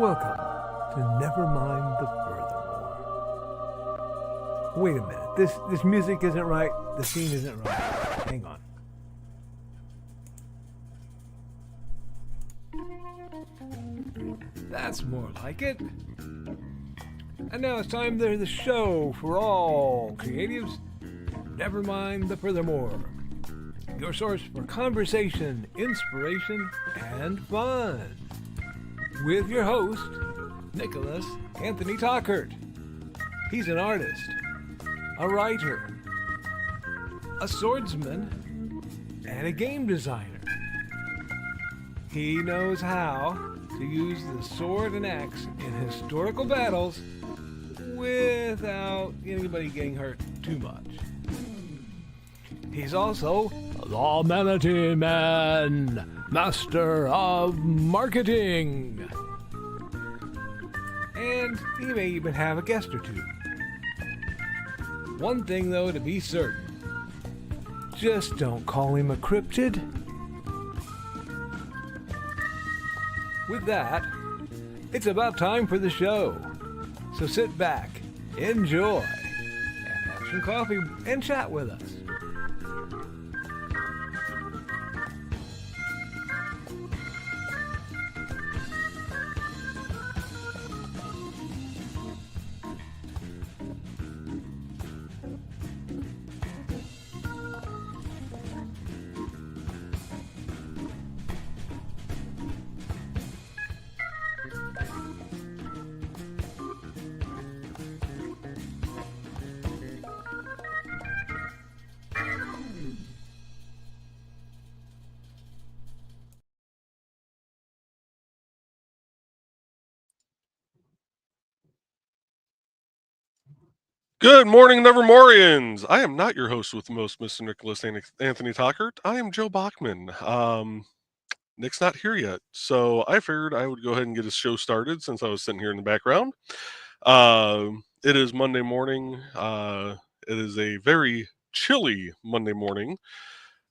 Welcome to Nevermind the Furthermore. Wait a minute, this music isn't right, the scene isn't right. Hang on. That's more like it. And now it's time for the show for all creatives. Nevermind the Furthermore. Your source for conversation, inspiration, and fun. With your host, Nicholas Anthony Tockert. He's an artist, a writer, a swordsman, and a game designer. He knows how to use the sword and axe in historical battles without anybody getting hurt too much. He's also the Manatee Man, master of marketing. And he may even have a guest or two. One thing, though, to be certain. Just don't call him a cryptid. With that, it's about time for the show. So sit back, enjoy, and have some coffee and chat with us. Good morning, Nevermorians. I am not your host with the most, Mr. Nicholas Anthony Tockert. I am Joe Bachman. Nick's not here yet, so I figured I would go ahead and get his show started since I was sitting here in the background. It is Monday morning. It is a very chilly Monday morning.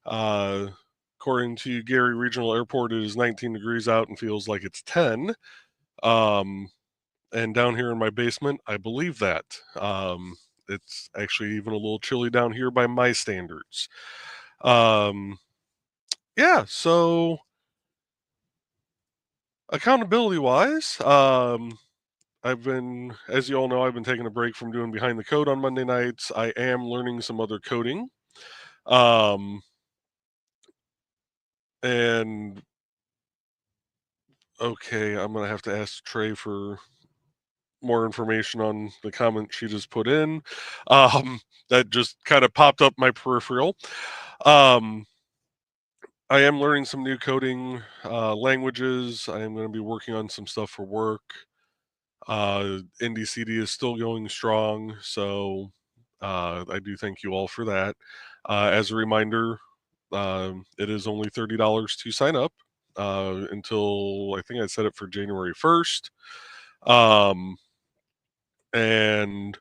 According to Gary Regional Airport, it is 19 degrees out and feels like it's 10. And down here in my basement, I believe that. It's actually even a little chilly down here by my standards. Yeah, so accountability-wise, I've been, as you all know, I've been taking a break from doing Behind the Code on Monday nights. I am learning some other coding. And okay, I'm going to have to ask Trey for more information on the comment she just put in. That just kind of popped up my peripheral. I am learning some new coding languages. I am going to be working on some stuff for work. NDCD is still going strong, so I do thank you all for that. As a reminder, it is only $30 to sign up until I think I set it for January 1st. And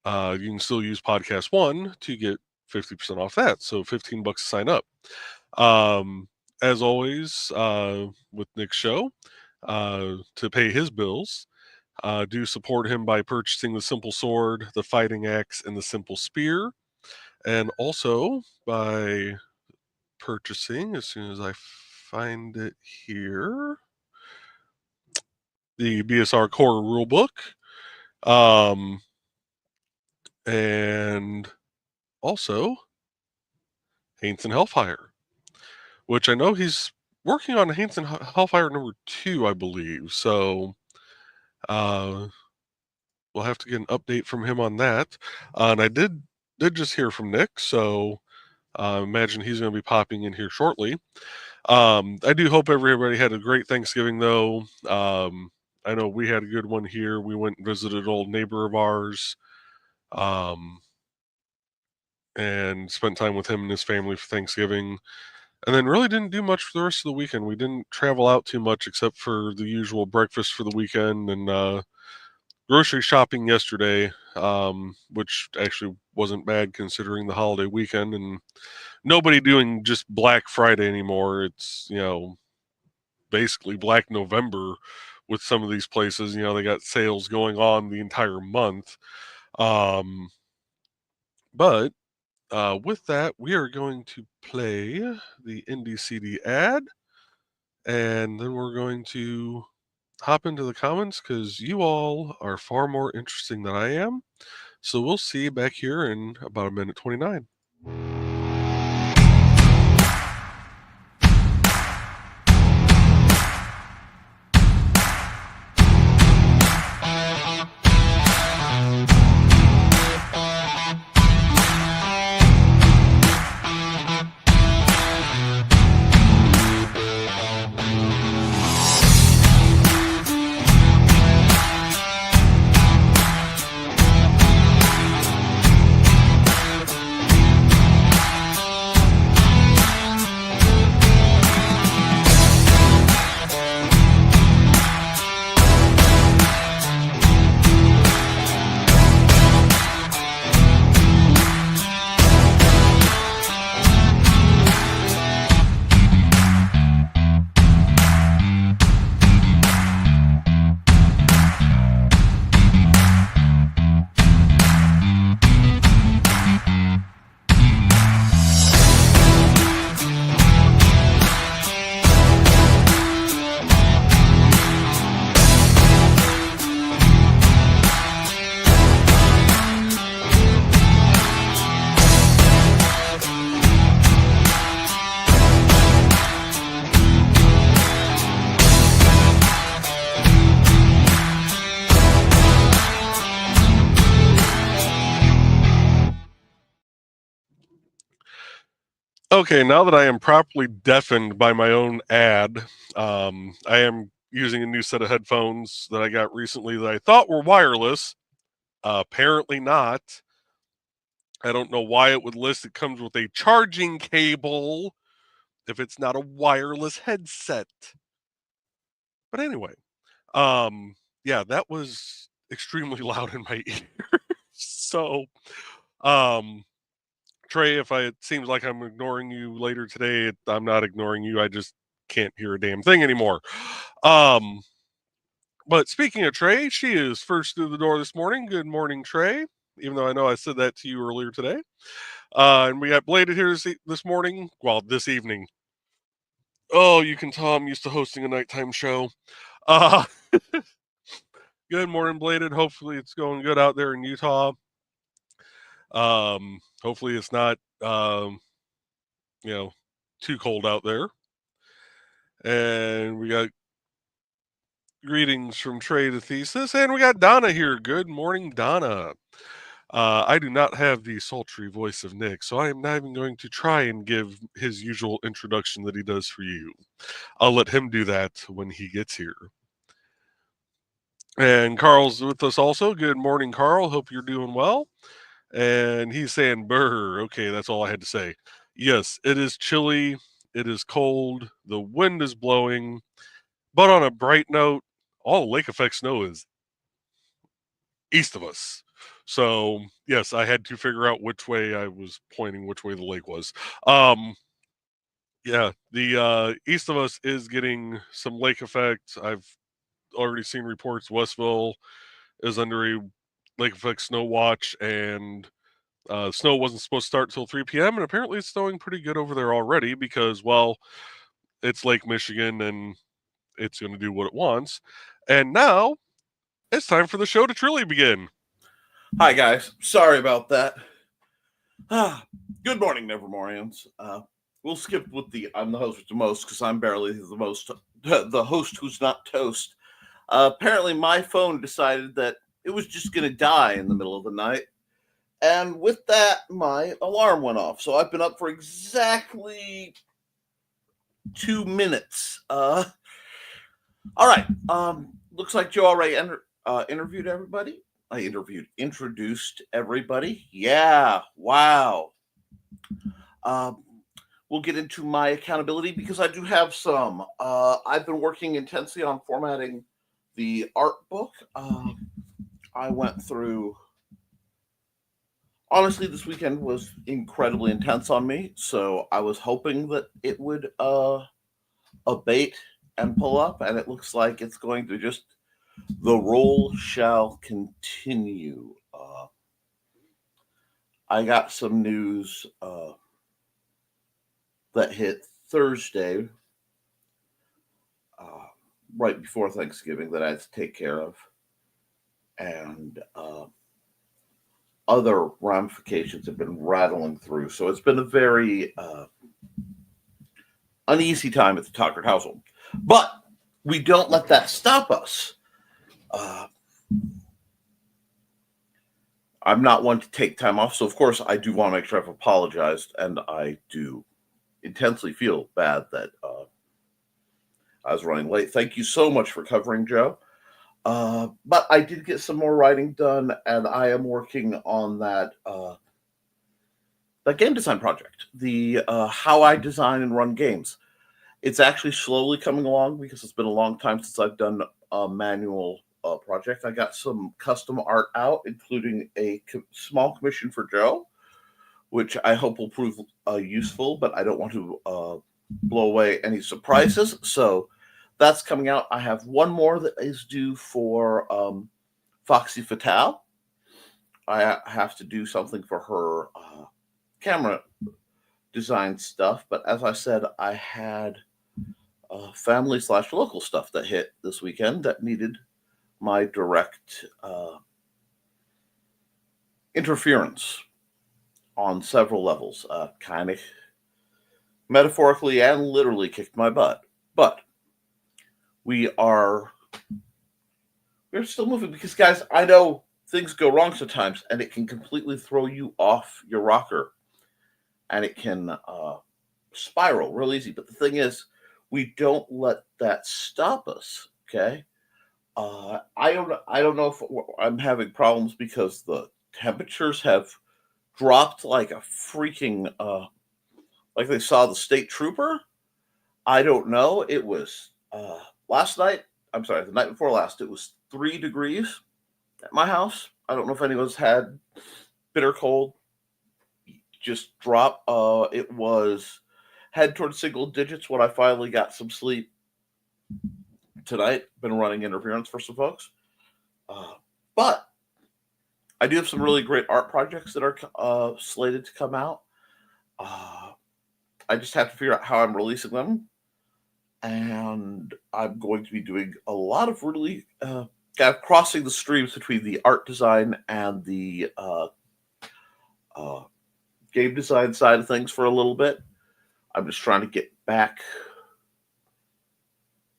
you can still use Podcast One to get 50% off that. So $15 to sign up. As always, with Nick's show, to pay his bills, do support him by purchasing the Simple Sword, the Fighting Axe, and the Simple Spear. And also by purchasing, as soon as I find it here, the BSR Core Rulebook. And also Haints and Hellfire, which I know he's working on Haints and Hellfire number 2, I believe. So we'll have to get an update from him on that. And I did just hear from Nick, so imagine he's going to be popping in here shortly. I do hope everybody had a great Thanksgiving, though. I know we had a good one here. We went and visited an old neighbor of ours. And spent time with him and his family for Thanksgiving, and then really didn't do much for the rest of the weekend. We didn't travel out too much except for the usual breakfast for the weekend and grocery shopping yesterday, which actually wasn't bad considering the holiday weekend and nobody doing just Black Friday anymore. It's, basically Black November with some of these places. They got sales going on the entire month. But with that, we are going to play the Indie CD ad, and then we're going to hop into the comments because you all are far more interesting than I am. So we'll see you back here in about a minute 29. Okay, now that I am properly deafened by my own ad, I am using a new set of headphones that I got recently that I thought were wireless. Apparently not. I don't know why it would list it comes with a charging cable if it's not a wireless headset. But anyway, yeah, that was extremely loud in my ear. So, Trey, if it seems like I'm ignoring you later today, I'm not ignoring you. I just can't hear a damn thing anymore. But speaking of Trey, she is first through the door this morning. Good morning, Trey. Even though I know I said that to you earlier today. And we got Bladed here this morning. Well, this evening. Oh, you can tell I'm used to hosting a nighttime show. Uh, good morning, Bladed. Hopefully it's going good out there in Utah. Hopefully it's not, too cold out there. And we got greetings from Trey to Thesis. And we got Donna here. Good morning, Donna. I do not have the sultry voice of Nick, so I am not even going to try and give his usual introduction that he does for you. I'll let him do that when he gets here. And Carl's with us also. Good morning, Carl. Hope you're doing well. And he's saying, "Brr." Okay, that's all I had to say. Yes, it is chilly. It is cold. The wind is blowing. But on a bright note, all lake effect snow is east of us. So, yes, I had to figure out which way I was pointing, which way the lake was. Yeah, the east of us is getting some lake effect. I've already seen reports Westville is under a lake effect snow watch, and snow wasn't supposed to start till 3 p.m., and apparently it's snowing pretty good over there already because, well, it's Lake Michigan and it's going to do what it wants. And now it's time for the show to truly begin. Hi, guys. Sorry about that. Good morning, Nevermorians. We'll skip with I'm the host with the most because I'm barely the host who's not toast. Apparently, my phone decided that it was just going to die in the middle of the night. And with that, my alarm went off. So I've been up for exactly 2 minutes. All right. Looks like Joe already interviewed everybody. Introduced everybody. Yeah, wow. We'll get into my accountability because I do have some. I've been working intensely on formatting the art book. I went through. Honestly, this weekend was incredibly intense on me, so I was hoping that it would abate and pull up, and it looks like it's going to just the roll shall continue. I got some news that hit Thursday, right before Thanksgiving, that I had to take care of, and other ramifications have been rattling through. So it's been a very uneasy time at the Tockert household. But we don't let that stop us. I'm not one to take time off, so of course I do want to make sure I've apologized, and I do intensely feel bad that I was running late. Thank you so much for covering, Joe. But I did get some more writing done, and I am working on that game design project, the how I design and run games. It's actually slowly coming along because it's been a long time since I've done a manual project. I got some custom art out, including a small commission for Joe, which I hope will prove useful, but I don't want to blow away any surprises. So that's coming out. I have one more that is due for Foxy Fatale. I have to do something for her camera design stuff, but as I said, I had family/local stuff that hit this weekend that needed my direct interference on several levels. Kind of metaphorically and literally kicked my butt, but we're still moving because, guys, I know things go wrong sometimes, and it can completely throw you off your rocker, and it can spiral real easy. But the thing is, we don't let that stop us. Okay. I don't know if I'm having problems because the temperatures have dropped like a freaking like they saw the state trooper. I don't know. It was last night. I'm sorry, the night before last. It was 3 degrees at my house. I don't know if anyone's had bitter cold. Just drop. It was head towards single digits when I finally got some sleep tonight. Been running interference for some folks, but I do have some really great art projects that are slated to come out. I just have to figure out how I'm releasing them, and I'm going to be doing a lot of really kind of crossing the streams between the art design and the game design side of things for a little bit. I'm just trying to get back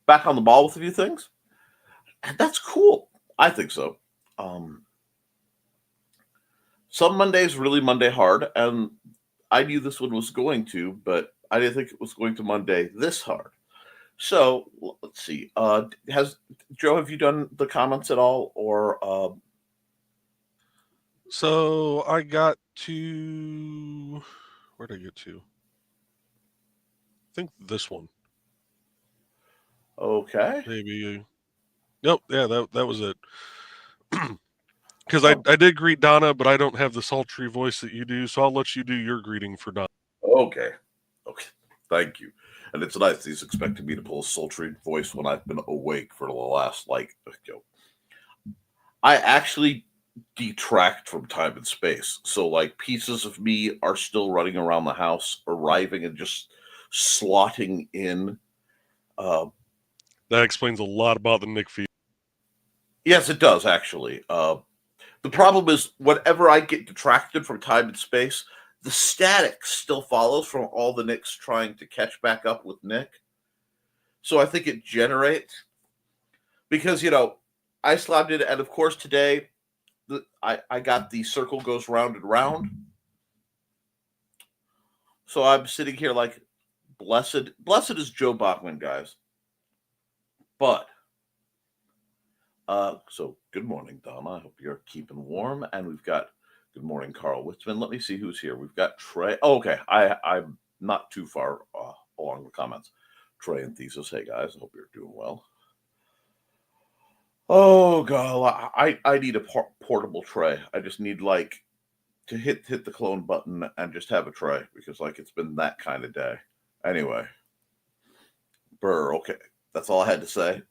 on the ball with a few things, and that's cool. I think so. Some Mondays really Monday hard, and I knew this one was going to, but I didn't think it was going to Monday this hard. So let's see. Has Joe? Have you done the comments at all, or? So I got to where did I get to? I think this one. Okay. Maybe. Nope. Yeah, that was it. Because I did greet Donna, but I don't have the sultry voice that you do, so I'll let you do your greeting for Donna. Okay. Thank you. And it's nice he's expecting me to pull a sultry voice when I've been awake for the last, I actually detract from time and space. So, pieces of me are still running around the house, arriving and just slotting in. That explains a lot about the Nick feed. Yes, it does, actually. The problem is, whenever I get detracted from time and space, the static still follows from all the Nicks trying to catch back up with Nick. So I think it generates, because, I slapped it, and of course today, I got the circle goes round and round. So I'm sitting here like, blessed is Joe Bachman, guys. But, so good morning, Donna. I hope you're keeping warm. And we've got, good morning, Carl Witzman. Let me see who's here. We've got Trey. Oh, okay. I'm not too far along the comments. Trey and Thesis. Hey, guys. I hope you're doing well. Oh, God. I need a portable tray. I just need, to hit the clone button and just have a tray, because, it's been that kind of day. Anyway. Burr. Okay. That's all I had to say.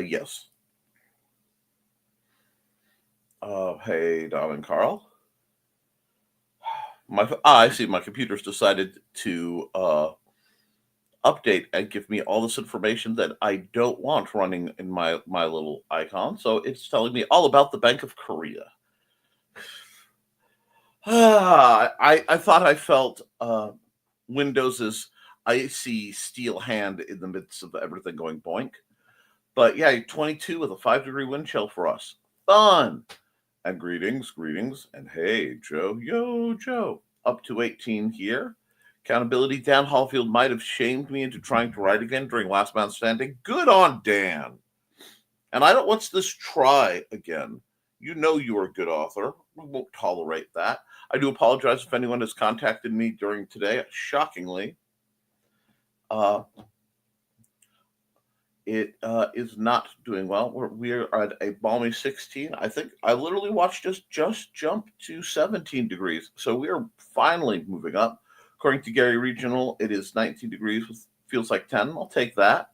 Yes. Hey, Dom and Carl. I see my computer's decided to update and give me all this information that I don't want running in my little icon. So it's telling me all about the Bank of Korea. I thought I felt Windows's icy steel hand in the midst of everything going boink. But yeah, 22 with a 5-degree wind chill for us. Fun. And greetings, and hey, Joe, yo, Joe. Up to 18 here. Accountability, Dan Hallfield might have shamed me into trying to write again during Last Man Standing. Good on Dan. And I don't, what's this try again? You know you are a good author. We won't tolerate that. I do apologize if anyone has contacted me during today. Shockingly, it is not doing well. We're at a balmy 16. I think I literally watched us just jump to 17 degrees. So we are finally moving up. According to Gary Regional, it is 19 degrees, feels like 10. I'll take that.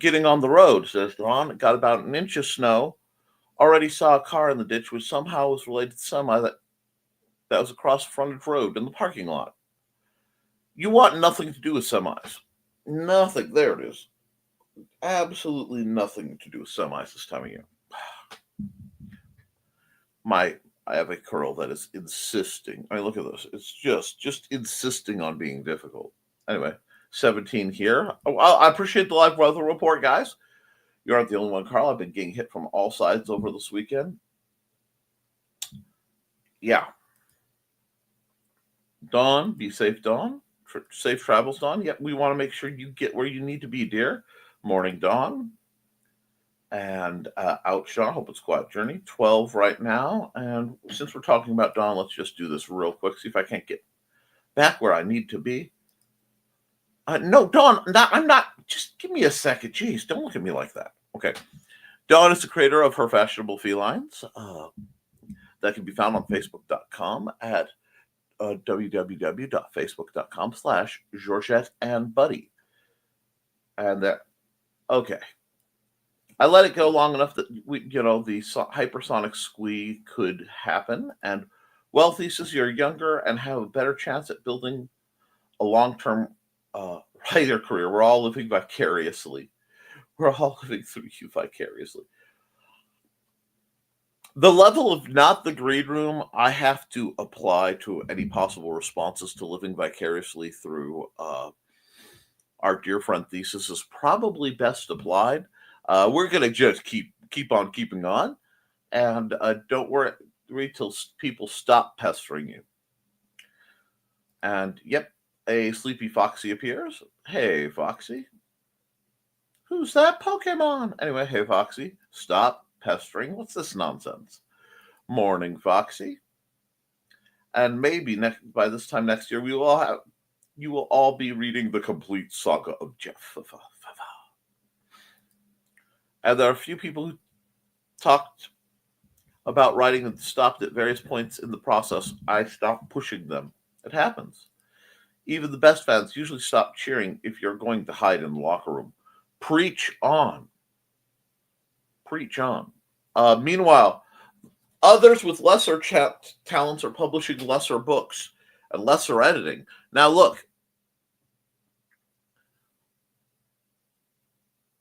Getting on the road, says Dawn. Got about an inch of snow. Already saw a car in the ditch, which somehow was related to semi that was across the frontage road in the parking lot. You want nothing to do with semis. Nothing. There it is. Absolutely nothing to do with semis this time of year. I have a curl that is insisting. I mean, look at this. It's just insisting on being difficult. Anyway, 17 here. Oh, I appreciate the live weather report, guys. You aren't the only one, Carl. I've been getting hit from all sides over this weekend. Yeah. Dawn, be safe, Dawn. Safe travels, Dawn. Yep, we want to make sure you get where you need to be, dear. Morning, Dawn. And out, Sean. Hope it's a quiet journey. 12 right now. And since we're talking about Dawn, let's just do this real quick. See if I can't get back where I need to be. No, Dawn, I'm not. Just give me a second. Jeez, don't look at me like that. Okay. Dawn is the creator of Her Fashionable Felines. That can be found on Facebook.com at www.facebook.com/Georgette and Buddy. And there. Okay. I let it go long enough that the hypersonic squee could happen. And wealthy says you're younger and have a better chance at building a long-term writer career. We're all living vicariously. We're all living through you vicariously. The level of not the green room I have to apply to any possible responses to living vicariously through our dear friend Thesis is probably best applied. We're going to just keep on keeping on. And don't worry till people stop pestering you. And yep, a sleepy Foxy appears. Hey, Foxy. Who's that Pokemon? Anyway, hey, Foxy. Stop pestering. What's this nonsense? Morning, Foxy. And maybe by this time next year, you will all be reading the complete saga of Jeff. And there are a few people who talked about writing and stopped at various points in the process. I stopped pushing them. It happens. Even the best fans usually stop cheering if you're going to hide in the locker room. Preach on. Preach on. Meanwhile, others with lesser talents are publishing lesser books and lesser editing. Now, look.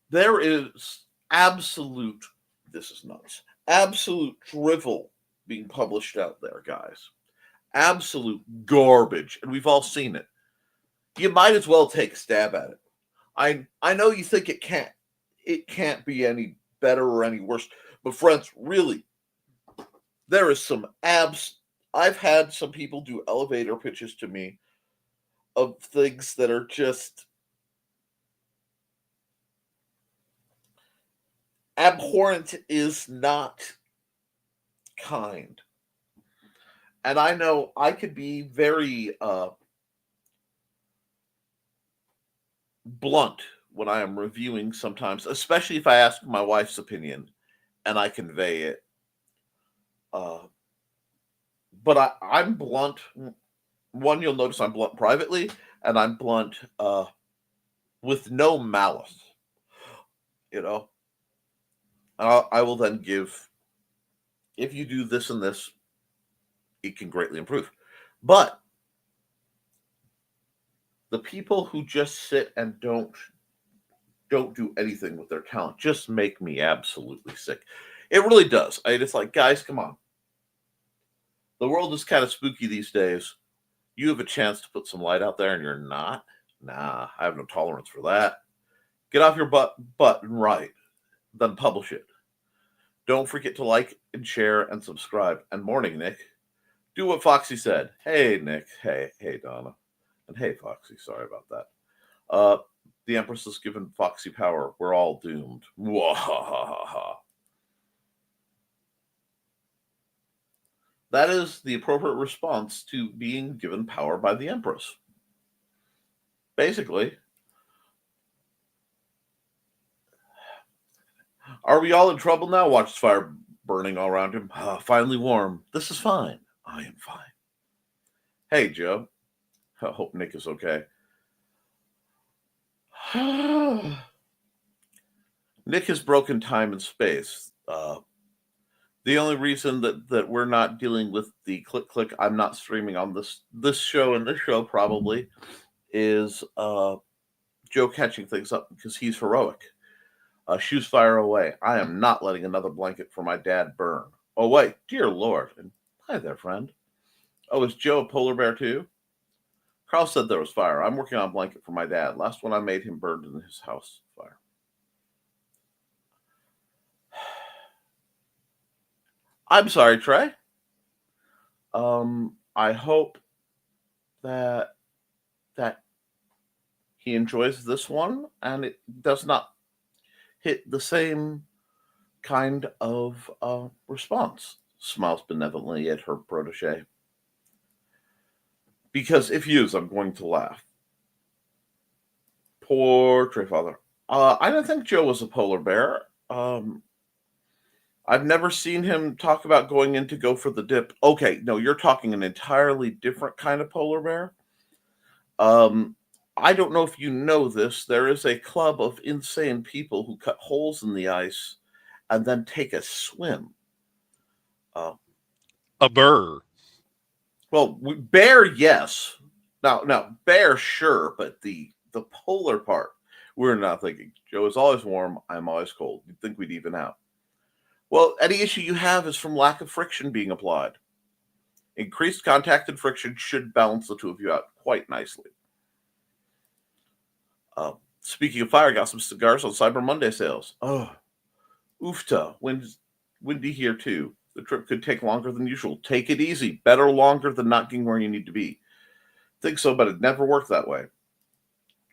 There is absolute, this is nuts, absolute drivel being published out there, guys. Absolute garbage. And we've all seen it. You might as well take a stab at it. I know you think it can't be any better or any worse, but friends, really, there is some I've had some people do elevator pitches to me of things that are just abhorrent is not kind. And I know I could be very blunt when I am reviewing sometimes, especially if I ask my wife's opinion and I convey it. But I'm blunt. One, you'll notice I'm blunt privately, and I'm blunt with no malice, And I will then give, if you do this and this, it can greatly improve. But the people who just sit and don't do anything with their talent just make me absolutely sick. It really does. It's like, guys, come on. The world is kind of spooky these days. You have a chance to put some light out there and you're not. Nah, I have no tolerance for that. Get off your butt and write, then publish it. Don't forget to like and share and subscribe. And morning, Nick. Do what Foxy said. Hey, Nick. Hey, Donna. And hey, Foxy. Sorry about that. The Empress has given Foxy power. We're all doomed. Mwahaha. That is the appropriate response to being given power by the Empress. Basically, are we all in trouble now? Watch the fire burning all around him. Finally warm. This is fine. I am fine. Hey, Joe. I hope Nick is okay. Nick has broken time and space. The only reason that we're not dealing with the click, I'm not streaming on this show and this show probably, is Joe catching things up because he's heroic. Shoes fire away. I am not letting another blanket for my dad burn. Oh, wait. Dear Lord. And hi there, friend. Oh, is Joe a polar bear too? Carl said there was fire. I'm working on a blanket for my dad. Last one I made him burned in his house fire. I'm sorry, Trey. I hope that he enjoys this one and it does not hit the same kind of response. Smiles benevolently at her protege. Because if he is, I'm going to laugh. Poor Trey Father. I don't think Joe was a polar bear. I've never seen him talk about going in to go for the dip. Okay, no, you're talking an entirely different kind of polar bear. I don't know if you know this. There is a club of insane people who cut holes in the ice and then take a swim. A burr. Well, bear, yes. Now, bear, sure, but the polar part, we're not thinking. Joe is always warm. I'm always cold. You'd think we'd even out. Well, any issue you have is from lack of friction being applied. Increased contact and friction should balance the two of you out quite nicely. Speaking of fire, got some cigars on Cyber Monday sales. Oh, oofta. Windy here too. The trip could take longer than usual. Take it easy. Better longer than not getting where you need to be. Think so, but it never worked that way.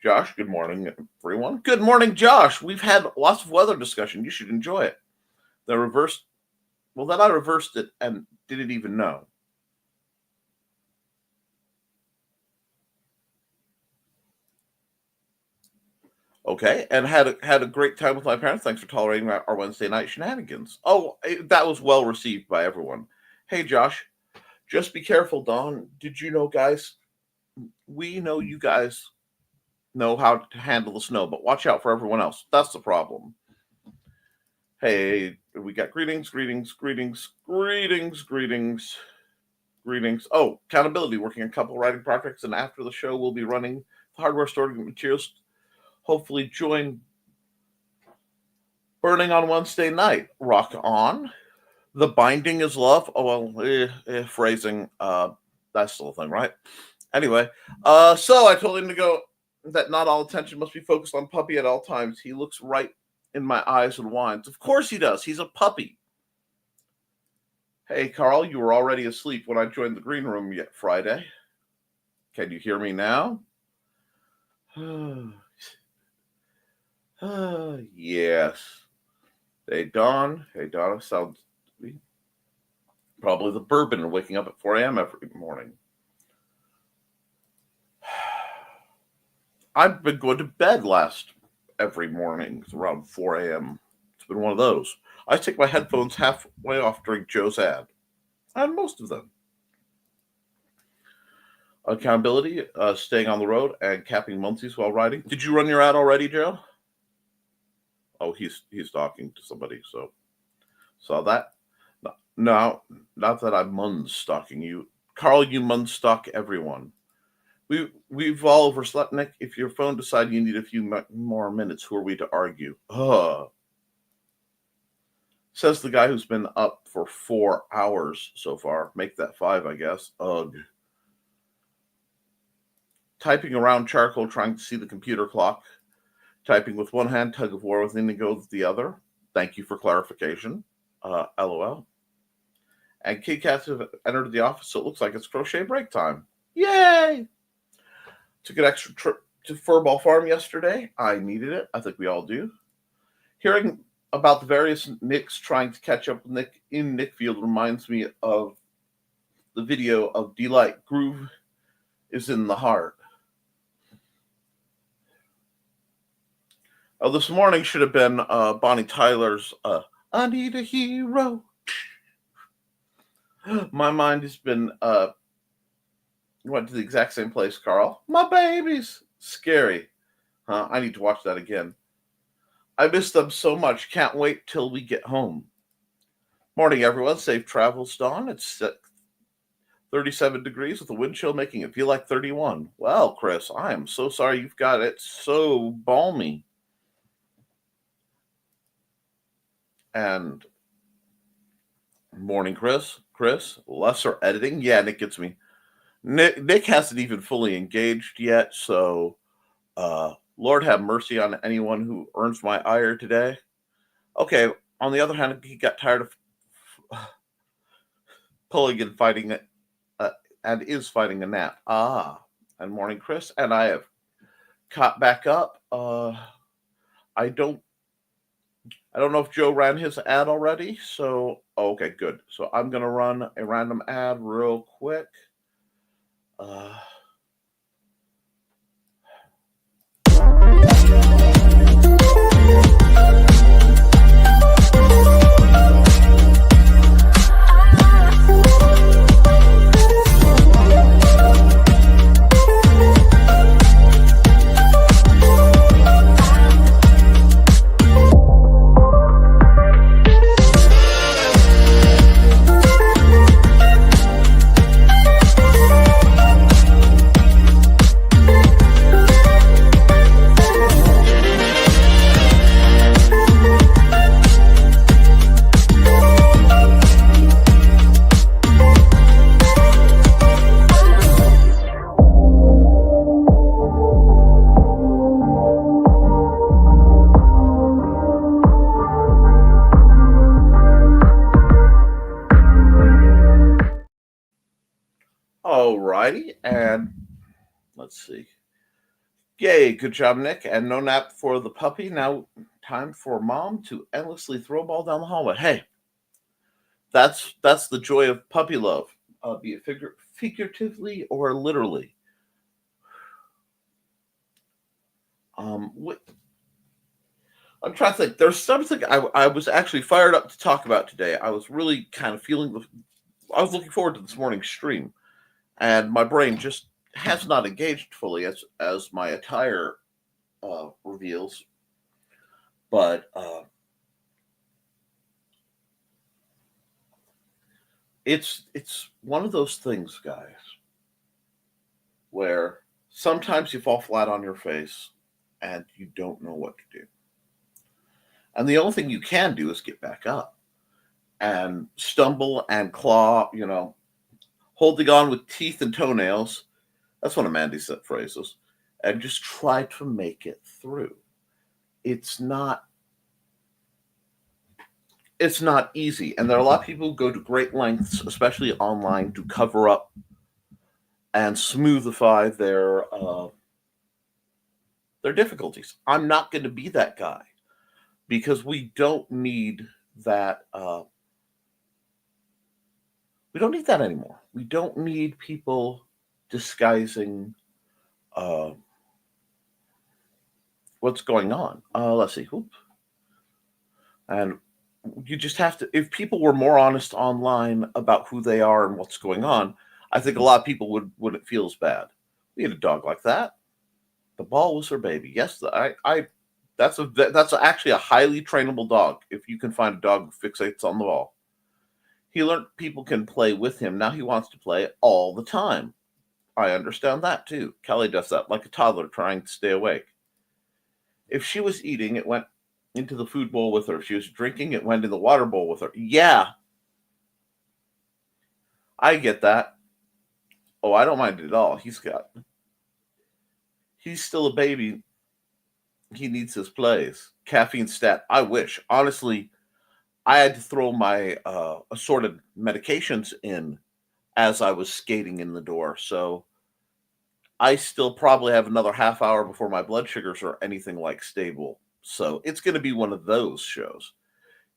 Josh, good morning, everyone. Good morning, Josh. We've had lots of weather discussion. You should enjoy it. Then I reversed it and didn't even know. Okay, and had a great time with my parents. Thanks for tolerating our Wednesday night shenanigans. Oh, that was well received by everyone. Hey, Josh, just be careful, Dawn. Did you know, guys? We know you guys know how to handle the snow, but watch out for everyone else. That's the problem. Hey, we got greetings. Oh, accountability, working a couple writing projects, and after the show, we'll be running the hardware store to get materials. Hopefully join Burning on Wednesday night. Rock on. The binding is love. Oh, well, phrasing. That's still a thing, right? Anyway, so I told him to go that not all attention must be focused on Puppy at all times. He looks right in my eyes and whines. Of course he does. He's a puppy. Hey, Carl, you were already asleep when I joined the green room yet Friday. Can you hear me now? Yes. Hey, Dawn. Hey, Donna. Sounds probably the bourbon and waking up at 4 a.m. every morning. I've been going to bed every morning around 4 a.m. It's been one of those. I take my headphones halfway off during Joe's ad. And most of them. Accountability, staying on the road, and capping Muncies while riding. Did you run your ad already, Joe? Oh, he's talking to somebody, so saw that. No, not that I'm stalking you. Carl, you stalk everyone. We've all overslept, Nick. If your phone decided you need a few more minutes, who are we to argue? Says the guy who's been up for 4 hours so far. Make that 5, I guess. Ugh. Typing around charcoal, trying to see the computer clock. Typing with one hand, tug of war with Indigo with the other. Thank you for clarification. LOL. And Kit Kats have entered the office, so it looks like it's crochet break time. Yay! Took an extra trip to Furball Farm yesterday. I needed it. I think we all do. Hearing about the various Nicks trying to catch up with Nick in Nickfield reminds me of the video of Delight Groove is in the Heart. Oh, this morning should have been Bonnie Tyler's I Need a Hero. My mind has been went to the exact same place, Carl. My babies. Scary. Huh? I need to watch that again. I miss them so much. Can't wait till we get home. Morning, everyone. Safe travels, Dawn. It's 37 degrees with a wind chill making it feel like 31. Well, Chris, I am so sorry you've got it so balmy. And morning, Chris. Lesser editing. Yeah, Nick gets me. Nick hasn't even fully engaged yet, so Lord have mercy on anyone who earns my ire today. Okay, on the other hand, he got tired of pulling and fighting it, and is fighting a nap. And morning, Chris, and I have caught back up. I don't know if Joe ran his ad already, so okay, good. So I'm gonna run a random ad real quick. Alrighty, and let's see. Yay, good job, Nick. And no nap for the puppy. Now time for mom to endlessly throw a ball down the hallway. Hey, that's the joy of puppy love, be it figuratively or literally. I'm trying to think. There's something I was actually fired up to talk about today. I was really kind of I was looking forward to this morning's stream. And my brain just has not engaged fully as my attire reveals. But it's one of those things, guys, where sometimes you fall flat on your face and you don't know what to do. And the only thing you can do is get back up and stumble and claw, holding on with teeth and toenails. That's one of Mandy's phrases. And just try to make it through. It's not easy. And there are a lot of people who go to great lengths, especially online, to cover up and smoothify their difficulties. I'm not going to be that guy because we don't need that. We don't need that anymore. We don't need people disguising what's going on. Let's see. Oop. And you just have to, if people were more honest online about who they are and what's going on, I think a lot of people wouldn't feel as bad. We had a dog like that. The ball was her baby. Yes, that's actually a highly trainable dog. If you can find a dog who fixates on the ball, he learned people can play with him. Now he wants to play all the time. I understand that too. Kelly does that like a toddler trying to stay awake. If she was eating, it went into the food bowl with her. If she was drinking, it went in the water bowl with her. Yeah, I get that. Oh, I don't mind it at all. He's still a baby. He needs his plays. Caffeine stat. I wish. Honestly, I had to throw my assorted medications in as I was skating in the door. So I still probably have another half hour before my blood sugars are anything like stable. So it's going to be one of those shows.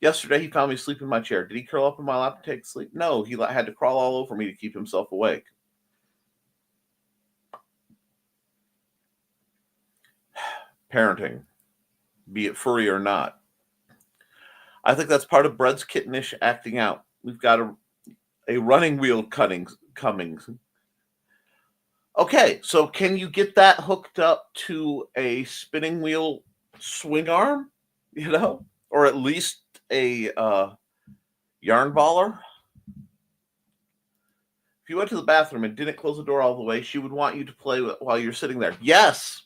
Yesterday, he found me asleep in my chair. Did he curl up in my lap to take a sleep? No, he had to crawl all over me to keep himself awake. Parenting, be it furry or not. I think that's part of Brett's kittenish acting out. We've got a running wheel coming. Okay, so can you get that hooked up to a spinning wheel swing arm? Or at least a yarn baller? If you went to the bathroom and didn't close the door all the way, she would want you to play while you're sitting there. Yes!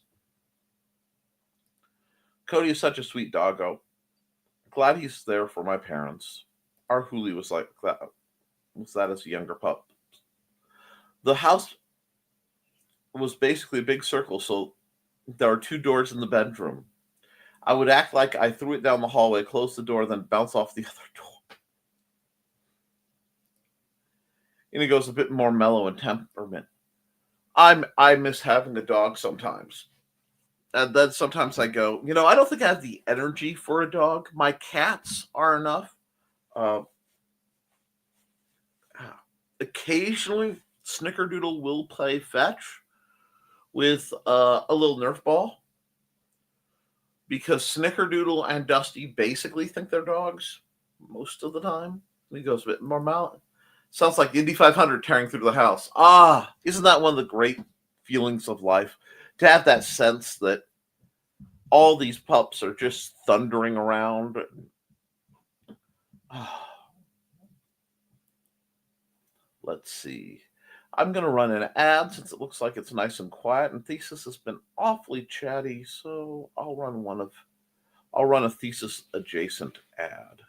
Cody is such a sweet doggo. Glad he's there for my parents. Our Huli was like that. Was that as a younger pup? The house was basically a big circle, so there are 2 doors in the bedroom. I would act like I threw it down the hallway, close the door, then bounce off the other door. And he goes a bit more mellow in temperament. I miss having a dog sometimes. And then sometimes I go, I don't think I have the energy for a dog. My cats are enough. Occasionally, Snickerdoodle will play fetch with a little Nerf ball. Because Snickerdoodle and Dusty basically think they're dogs most of the time. He goes a bit more mellow. Sounds like Indy 500 tearing through the house. Isn't that one of the great feelings of life? To have that sense that all these pups are just thundering around. Let's see. I'm going to run an ad since it looks like it's nice and quiet. And Thesis has been awfully chatty, so I'll run a Thesis adjacent ad.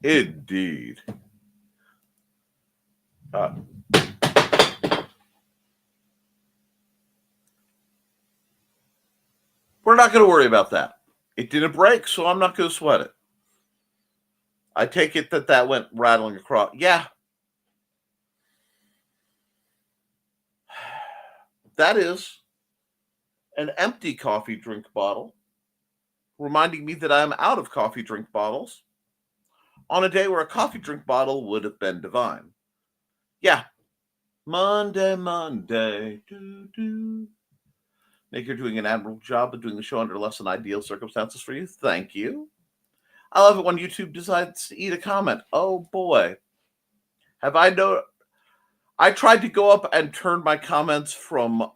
Indeed. We're not going to worry about that. It didn't break, so I'm not going to sweat it. I take it that went rattling across. Yeah. That is an empty coffee drink bottle, reminding me that I'm out of coffee drink bottles on a day where a coffee drink bottle would have been divine. Yeah. Monday. Nick, you're doing an admirable job of doing the show under less than ideal circumstances for you. Thank you. I love it when YouTube decides to eat a comment. Oh, boy. Have I known... I tried to go up and turn my comments from,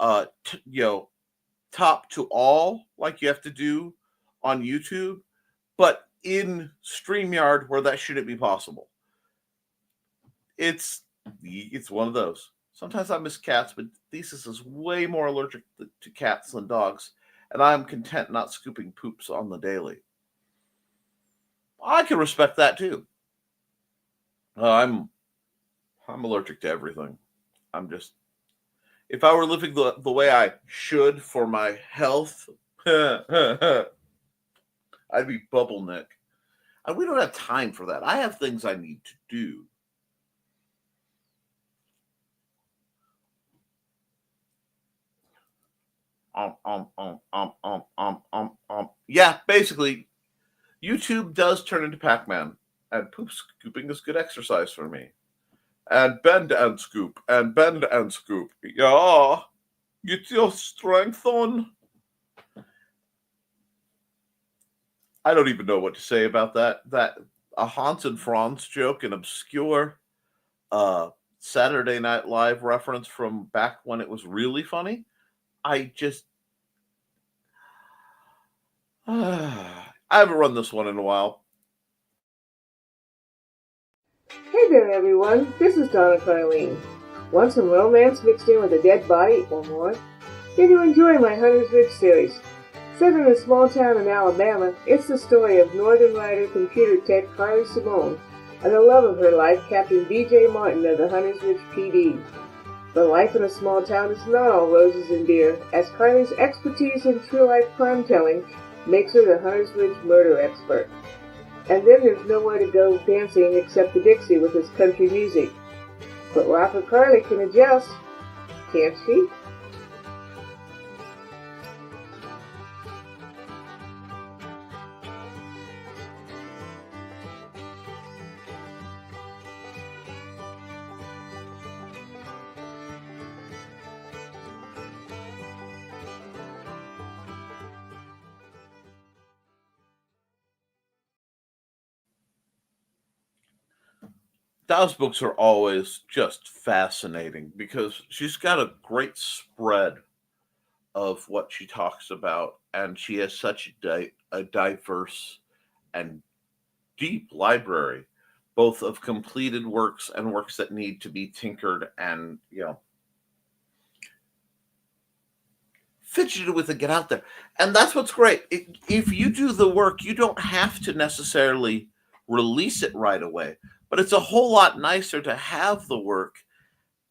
top to all, like you have to do on YouTube, but in StreamYard where that shouldn't be possible. It's one of those. Sometimes I miss cats, but Thesis is way more allergic to cats than dogs, and I'm content not scooping poops on the daily. I can respect that too. I'm allergic to everything. If I were living the way I should for my health, I'd be Bubble Nick. And we don't have time for that. I have things I need to do. Yeah, basically, YouTube does turn into Pac-Man, and poop scooping is good exercise for me. And bend and scoop, and bend and scoop. Yeah, get your strength on. I don't even know what to say about that. That a Hans and Franz joke, an obscure Saturday Night Live reference from back when it was really funny. I just I haven't run this one in a while. Hey there, everyone. This is Donna Carlene. Want some romance mixed in with a dead body or more? Then you enjoy my Hunter's Ridge series. Set in a small town in Alabama, it's the story of Northern Rider computer tech Carly Simone and the love of her life, Captain B.J. Martin of the Hunter's Ridge PD. But life in a small town is not all roses and beer, as Carly's expertise in true-life crime-telling makes her the Hunter's Ridge murder expert. And then there's nowhere to go dancing except the Dixie with its country music. But Rapper Carly can adjust, can't she? Those books are always just fascinating because she's got a great spread of what she talks about, and she has such a diverse and deep library, both of completed works and works that need to be tinkered and fidgeted with and get out there. And that's what's great. If you do the work, you don't have to necessarily release it right away, but it's a whole lot nicer to have the work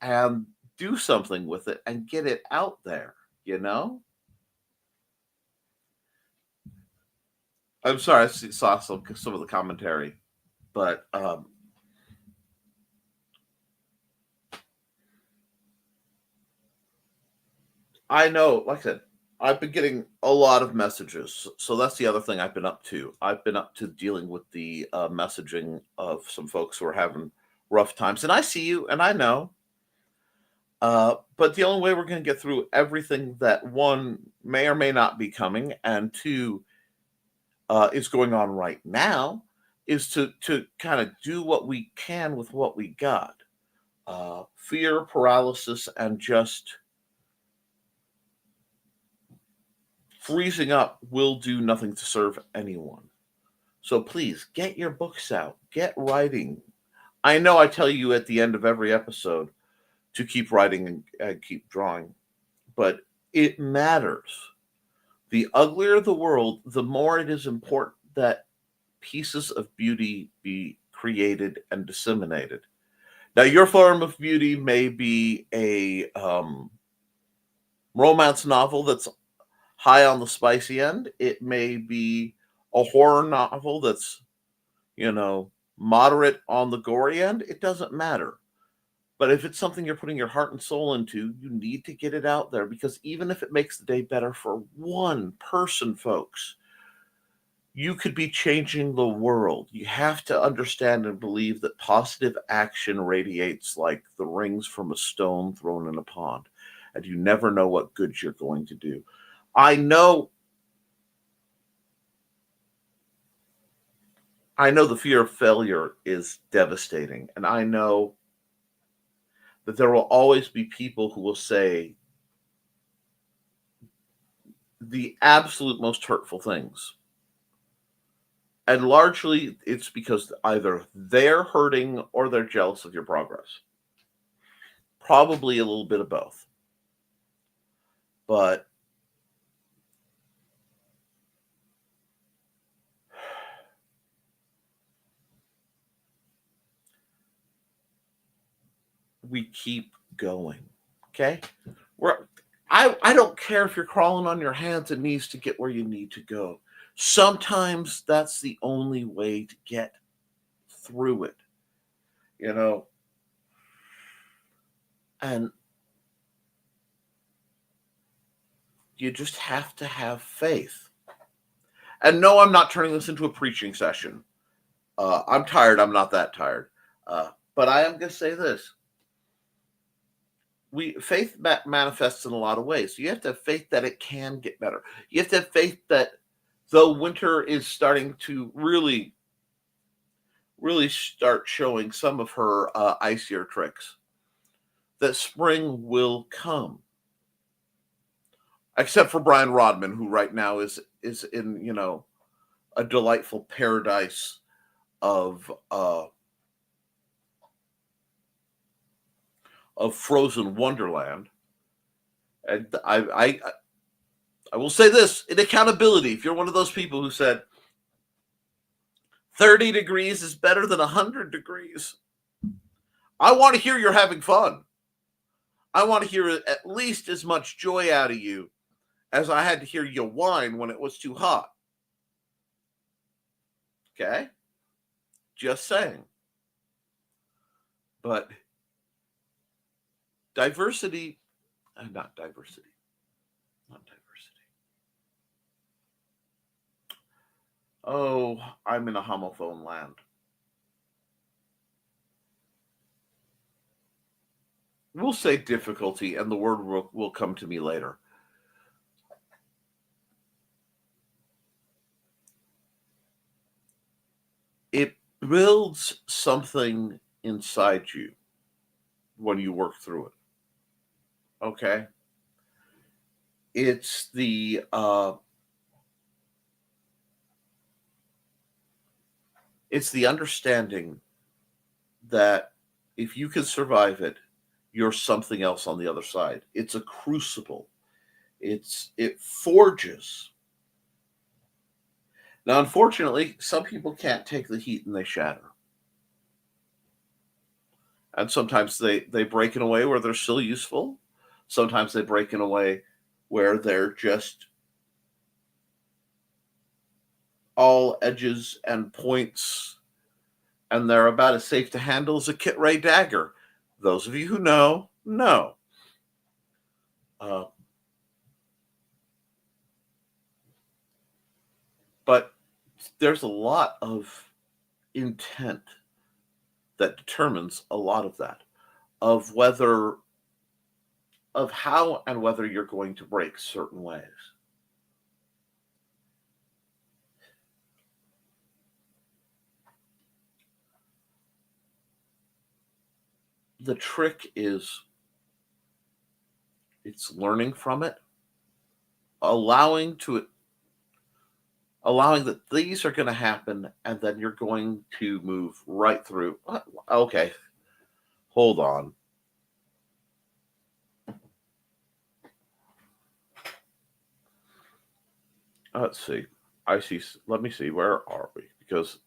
and do something with it and get it out there, you know? I'm sorry, I saw some of the commentary, but I know, like I said, I've been getting a lot of messages. So that's the other thing I've been up to. I've been up to dealing with the messaging of some folks who are having rough times. And I see you and I know. But the only way we're going to get through everything that one may or may not be coming, and two is going on right now, is to kind of do what we can with what we got. Fear, paralysis, and just freezing up will do nothing to serve anyone. So please get your books out, get writing. I know I tell you at the end of every episode to keep writing and keep drawing, but it matters. The uglier the world, the more it is important that pieces of beauty be created and disseminated. Now, your form of beauty may be a romance novel that's high on the spicy end. It may be a horror novel that's, moderate on the gory end. It doesn't matter. But if it's something you're putting your heart and soul into, you need to get it out there, because even if it makes the day better for one person, folks, you could be changing the world. You have to understand and believe that positive action radiates like the rings from a stone thrown in a pond, and you never know what good you're going to do. I know the fear of failure is devastating, and I know that there will always be people who will say the absolute most hurtful things. And largely it's because either they're hurting or they're jealous of your progress. Probably a little bit of both. But we keep going. Okay? I don't care if you're crawling on your hands and knees to get where you need to go. Sometimes that's the only way to get through it. And you just have to have faith. And no, I'm not turning this into a preaching session. I'm tired. I'm not that tired. But I am going to say this. Faith manifests in a lot of ways. You have to have faith that it can get better. You have to have faith that though winter is starting to really, really start showing some of her icier tricks, that spring will come. Except for Brian Rodman, who right now is in, a delightful paradise of frozen wonderland. And I will say this in accountability: if you're one of those people who said 30 degrees is better than 100 degrees, I want to hear you're having fun. I want to hear at least as much joy out of you as I had to hear you whine when it was too hot. Okay? Just saying. But not diversity. Oh, I'm in a homophone land. We'll say difficulty, and the word will come to me later. It builds something inside you when you work through it. Okay? It's the understanding that if you can survive it, you're something else on the other side. It's a crucible. It forges. Now, unfortunately, some people can't take the heat and they shatter. And sometimes they break in a way where they're still useful. Sometimes they break in a way where they're just all edges and points, and they're about as safe to handle as a Kit Ray dagger. Those of you who know. But there's a lot of intent that determines a lot of that, of how and whether you're going to break certain ways. The trick is it's learning from it, allowing that these are going to happen, and then you're going to move right through. Okay, hold on. Let's see. Let me see. Where are we? Because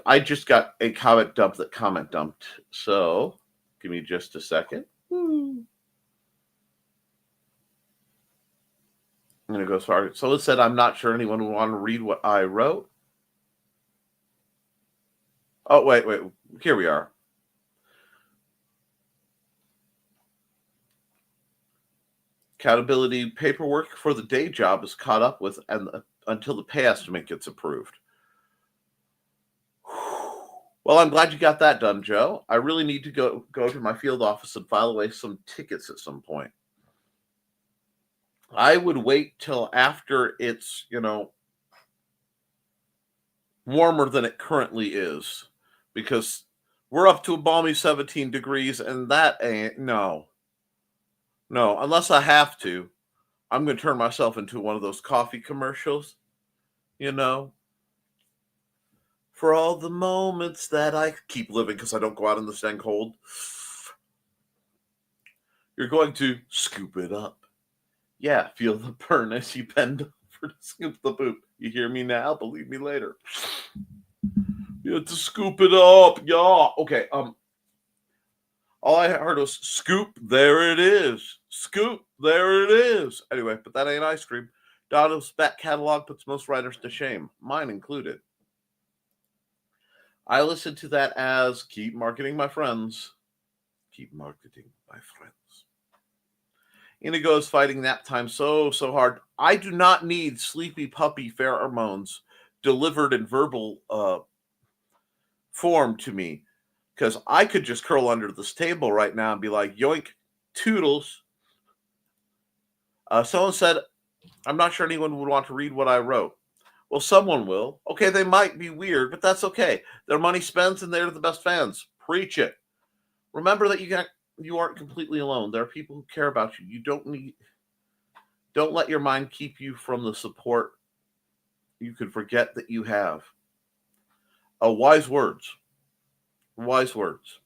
I just got a comment dumped. So give me just a second. I'm going to go sorry. So it said, I'm not sure anyone would want to read what I wrote. Oh, wait. Here we are. Accountability paperwork for the day job is caught up with until the pay estimate gets approved. Well, I'm glad you got that done, Joe. I really need to go to my field office and file away some tickets at some point. I would wait till after it's, warmer than it currently is, because we're up to a balmy 17 degrees, and that ain't, no, unless I have to, I'm going to turn myself into one of those coffee commercials, for all the moments that I keep living because I don't go out in the dang cold. You're going to scoop it up. Yeah, feel the burn as you bend over to scoop the poop. You hear me now? Believe me later. You have to scoop it up. Yeah. Okay. All I heard was scoop. There it is. Scoop. There it is. Anyway, but that ain't ice cream. Donald's back catalog puts most writers to shame, mine included. I listen to that as keep marketing my friends. Keep marketing my friends. Indigo is fighting nap time so hard. I do not need sleepy puppy pheromones delivered in verbal form to me, because I could just curl under this table right now and be like, yoink, toodles. Someone said, I'm not sure anyone would want to read what I wrote. Well, someone will. Okay, they might be weird, but that's okay. Their money spent and they're the best fans. Preach it. Remember that you aren't completely alone. There are people who care about you. Don't let your mind keep you from the support you could forget that you have. Wise words. Wise words.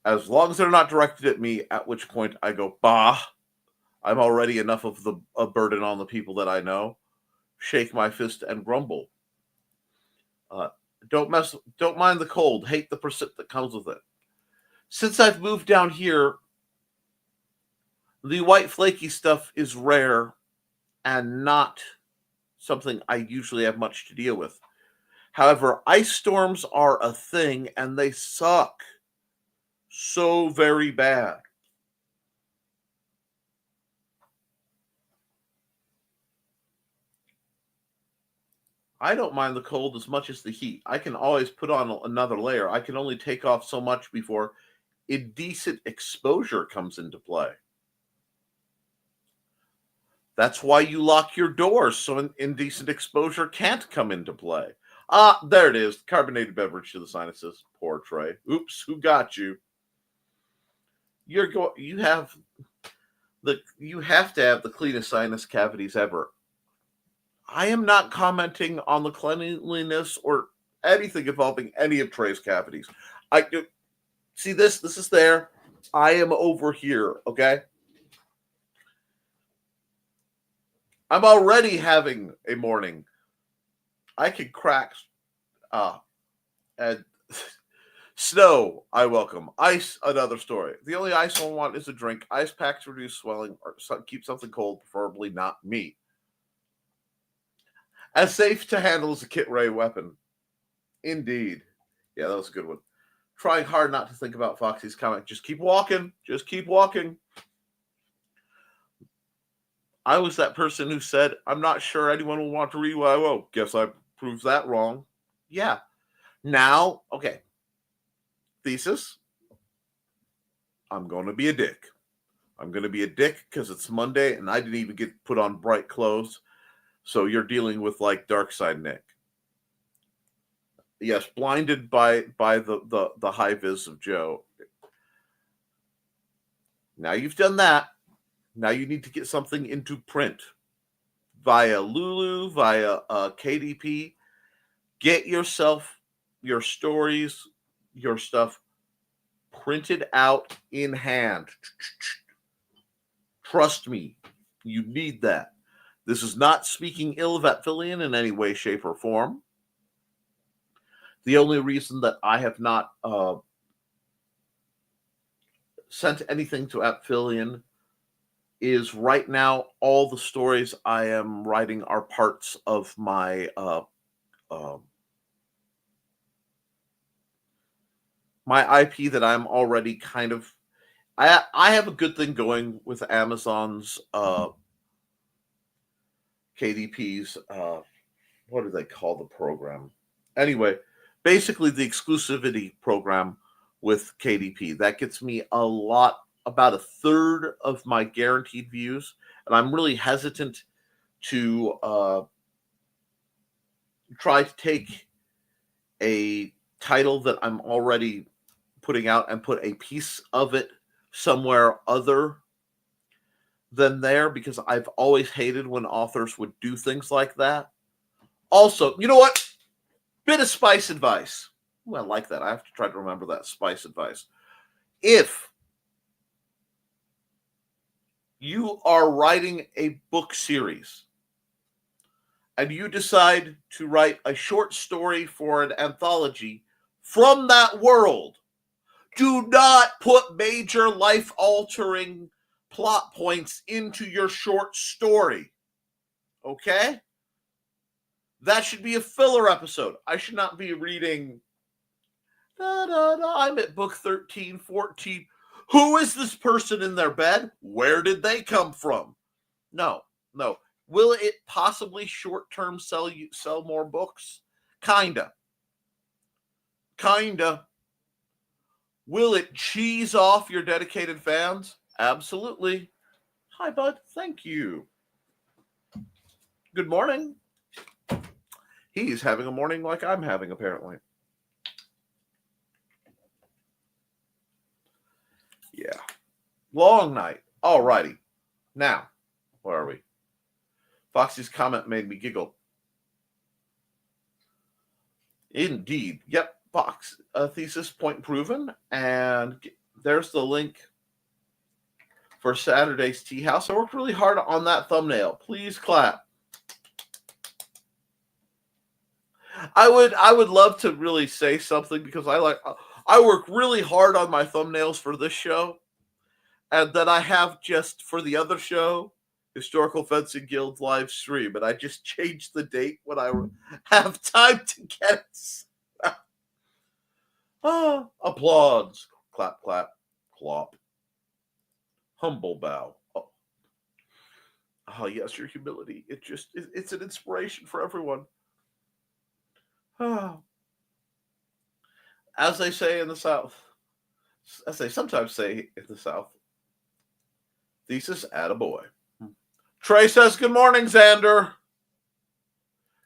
As long as they're not directed at me, at which point I go, bah, I'm already enough of a burden on the people that I know. Shake my fist and grumble. Don't mind the cold. Hate the precip that comes with it. Since I've moved down here, the white flaky stuff is rare and not something I usually have much to deal with. However, ice storms are a thing and they suck so very bad. I don't mind the cold as much as the heat. I can always put on another layer. I can only take off so much before indecent exposure comes into play. That's why you lock your doors so indecent exposure can't come into play. There it is. Carbonated beverage to the sinuses. Poor Trey. Oops, who got you? You have to have the cleanest sinus cavities ever. I am not commenting on the cleanliness or anything involving any of Trey's cavities. I see this. This is there. I am over here. Okay. I'm already having a morning. I can crack. And snow, I welcome. Ice, another story. The only ice I want is a drink. Ice packs reduce swelling or keep something cold, preferably not me. As safe to handle as a kit ray weapon. Indeed. Yeah, that was a good one. Trying hard not to think about Foxy's comment. Just keep walking. Just keep walking. I was that person who said, I'm not sure anyone will want to read what I wrote. Guess I proved that wrong. Yeah. Now, okay. Thesis. I'm going to be a dick. I'm going to be a dick because it's Monday and I didn't even get put on bright clothes. So you're dealing with like Dark Side Nick. Yes, blinded by the high vis of Joe. Now you've done that. Now you need to get something into print via Lulu, via KDP. Get yourself your stories, your stuff printed out in hand. Trust me, you need that. This is not speaking ill of Apfillian in any way, shape, or form. The only reason that I have not sent anything to Apfillian is right now all the stories I am writing are parts of my my IP that I'm already kind of. I have a good thing going with Amazon's KDP's. What do they call the program? Anyway, basically the exclusivity program with KDP. That gets me about a third of my guaranteed views. And I'm really hesitant to try to take a title that I'm already putting out and put a piece of it somewhere other than there, because I've always hated when authors would do things like that. Also, you know what? Bit of spice advice. Ooh, I like that. I have to try to remember that spice advice. If you are writing a book series and you decide to write a short story for an anthology from that world, do not put major life-altering plot points into your short story. Okay? That should be a filler episode. I should not be reading, I'm at book 13, 14. Who is this person in their bed? Where did they come from? No. Will it possibly short-term sell more books? Kinda. Will it cheese off your dedicated fans? Absolutely. Hi, bud. Thank you. Good morning. He's having a morning like I'm having, apparently. Yeah. Long night. Alrighty. Now, where are we? Foxy's comment made me giggle. Indeed. Yep. Fox. Thesis point proven. And there's the link for Saturday's Tea House. I worked really hard on that thumbnail. Please clap. I would love to really say something because I work really hard on my thumbnails for this show, and then I have just for the other show, Historical Fencing Guild live stream, and I just changed the date when I have time to get it. Applause. Clap, clap, clop. Humble bow. Oh, yes, your humility. It's an inspiration for everyone. As they say in the South, as they sometimes say in the South, thesis attaboy. Trey says, good morning, Xander.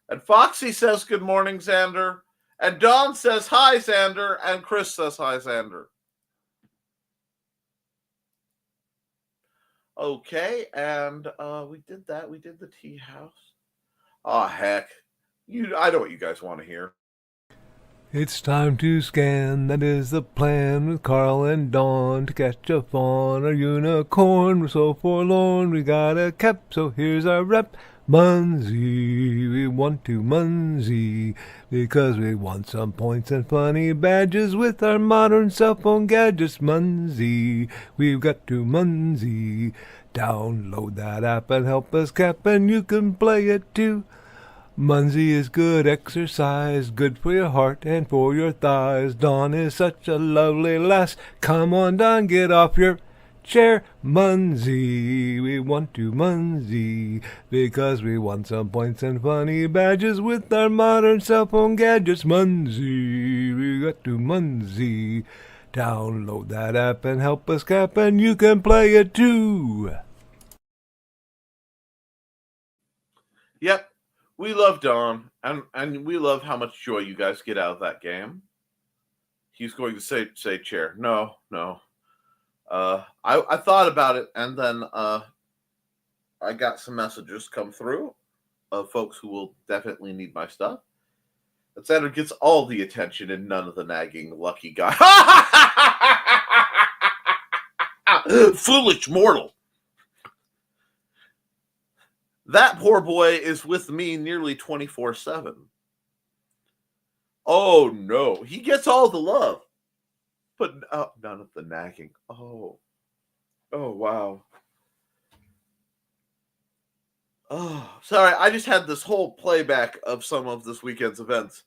And Foxy says, good morning, Xander. And Don says, hi, Xander. And Chris says, hi, Xander. Okay, and we did that. We did the tea house. Oh, heck. I know what you guys want to hear. It's time to scan, that is the plan, with Carl and Dawn to catch a fawn or unicorn. We're so forlorn, we got a cap, so here's our rep. Munsey, we want to Munsey, because we want some points and funny badges with our modern cell phone gadgets. Munsey, we've got to Munsey. Download that app and help us cap, and you can play it too. Munsey is good exercise, good for your heart and for your thighs. Dawn is such a lovely lass. Come on, Dawn, get off your chair. Munsey, we want to Munsey, because we want some points and funny badges with our modern cell phone gadgets. Munsey, we got to Munsey. Download that app and help us cap, and you can play it too. Yep. We love Don, and we love how much joy you guys get out of that game. He's going to say chair. No. I thought about it, and then I got some messages come through of folks who will definitely need my stuff. And Xander gets all the attention and none of the nagging lucky guy. Foolish mortal. That poor boy is with me nearly 24/7. Oh, no. He gets all the love, but none of the nagging. Oh, wow. Oh, sorry. I just had this whole playback of some of this weekend's events.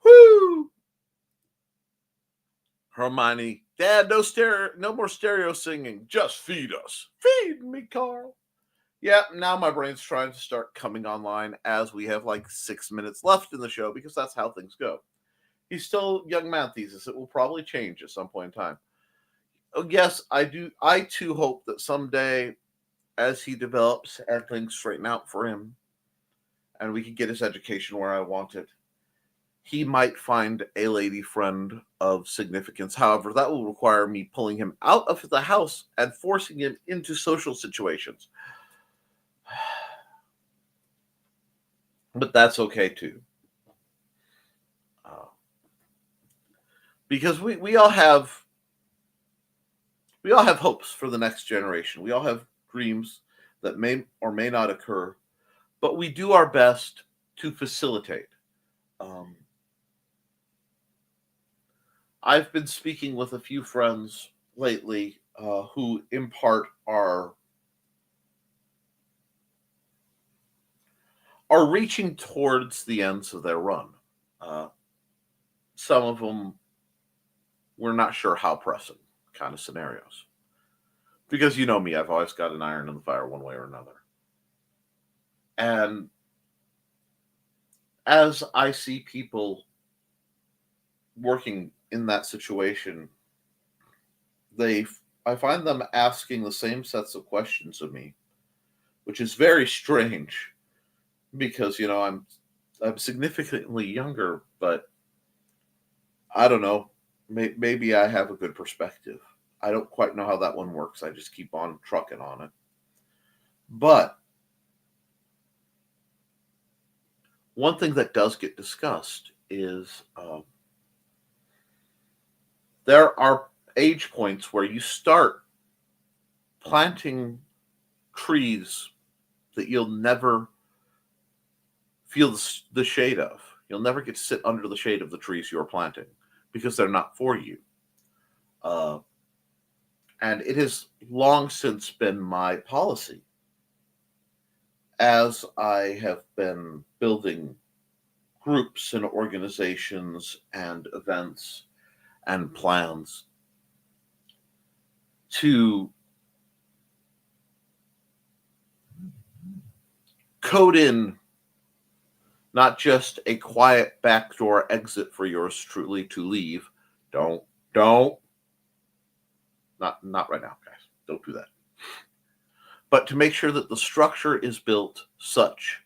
Woo! Hermione, Dad, no more stereo singing. Just feed us. Feed me, Carl. Yeah, now my brain's trying to start coming online as we have like 6 minutes left in the show because that's how things go. He's still young man thesis. It will probably change at some point in time. Oh, yes, I do. I too hope that someday as he develops and things straighten out for him and we can get his education where I want it, he might find a lady friend of significance. However, that will require me pulling him out of the house and forcing him into social situations. But that's okay too, because we all have hopes for the next generation. We all have dreams that may or may not occur, but we do our best to facilitate. I've been speaking with a few friends lately who, in part, are reaching towards the ends of their run. Some of them, we're not sure how pressing. kind of scenarios. Because you know me, I've always got an iron in the fire one way or another. And as I see people working in that situation, I find them asking the same sets of questions of me, which is very strange because, you know, I'm significantly younger, but I don't know, maybe I have a good perspective. I don't quite know how that one works. I just keep on trucking on it. But one thing that does get discussed is there are age points where you start planting trees that you'll never feel the shade of. You'll never get to sit under the shade of the trees you're planting because they're not for you. And it has long since been my policy, as I have been building groups and organizations and events and plans, to code in not just a quiet backdoor exit for yours truly to leave. Don't. Not right now, guys. Don't do that. But to make sure that the structure is built such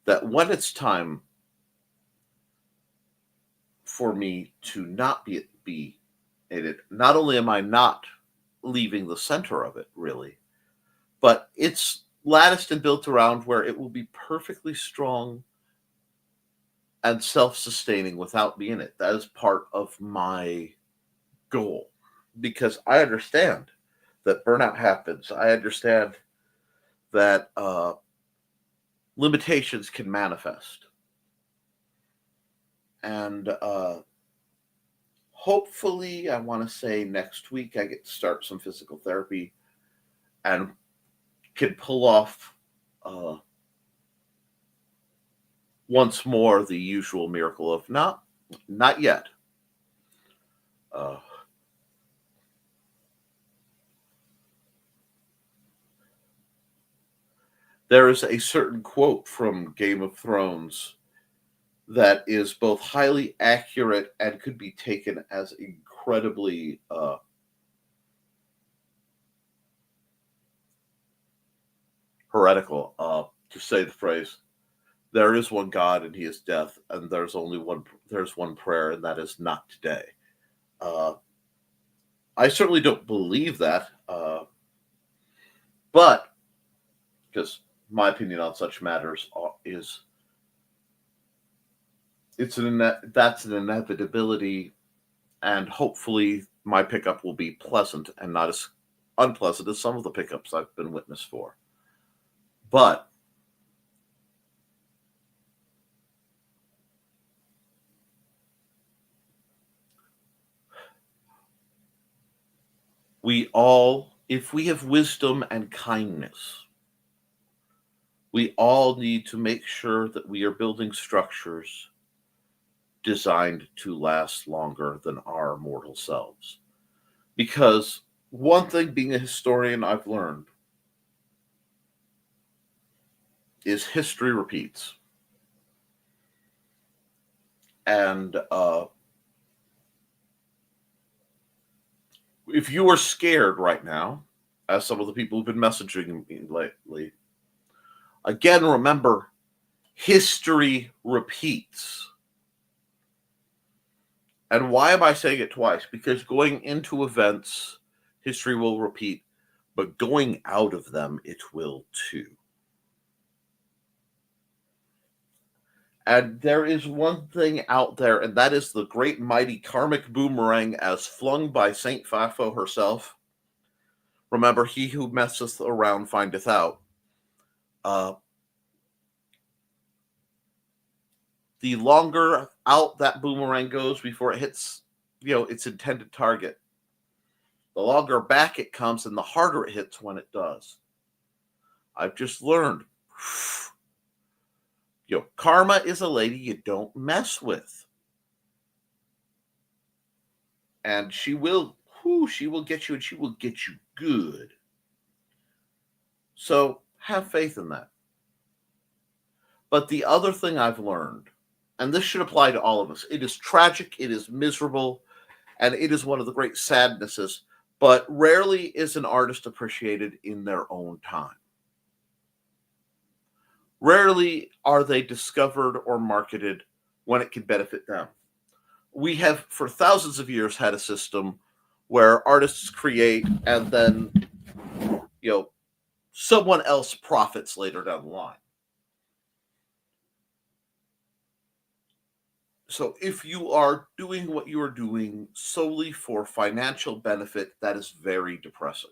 that when it's time for me to not be in it, not only am I not leaving the center of it, really, but it's latticed and built around where it will be perfectly strong and self-sustaining without me in it. That is part of my goal, because I understand that burnout happens. I understand that limitations can manifest. And hopefully, I want to say next week, I get to start some physical therapy and can pull off once more the usual miracle of not yet. There is a certain quote from Game of Thrones that is both highly accurate and could be taken as incredibly heretical, to say the phrase, there is one God and he is death, and there's one prayer, and that is not today. I certainly don't believe that, but because my opinion on such matters is that's an inevitability, and hopefully my pickup will be pleasant and not as unpleasant as some of the pickups I've been witness for. But we all, if we have wisdom and kindness, we all need to make sure that we are building structures designed to last longer than our mortal selves. Because one thing, being a historian, I've learned is history repeats. And if you are scared right now, as some of the people who've been messaging me lately, again, remember, history repeats. And why am I saying it twice? Because going into events, history will repeat, but going out of them, it will too. And there is one thing out there, and that is the great mighty karmic boomerang as flung by Saint Fafo herself. Remember, he who messeth around findeth out. The longer out that boomerang goes before it hits, its intended target, the longer back it comes and the harder it hits when it does. I've just learned, karma is a lady you don't mess with. And she will, whoo, she will get you, and she will get you good. So have faith in that. But the other thing I've learned, and this should apply to all of us, it is tragic, it is miserable, and it is one of the great sadnesses, but rarely is an artist appreciated in their own time. Rarely are they discovered or marketed when it can benefit them. We have, for thousands of years, had a system where artists create and then, someone else profits later down the line. So if you are doing what you are doing solely for financial benefit, that is very depressing.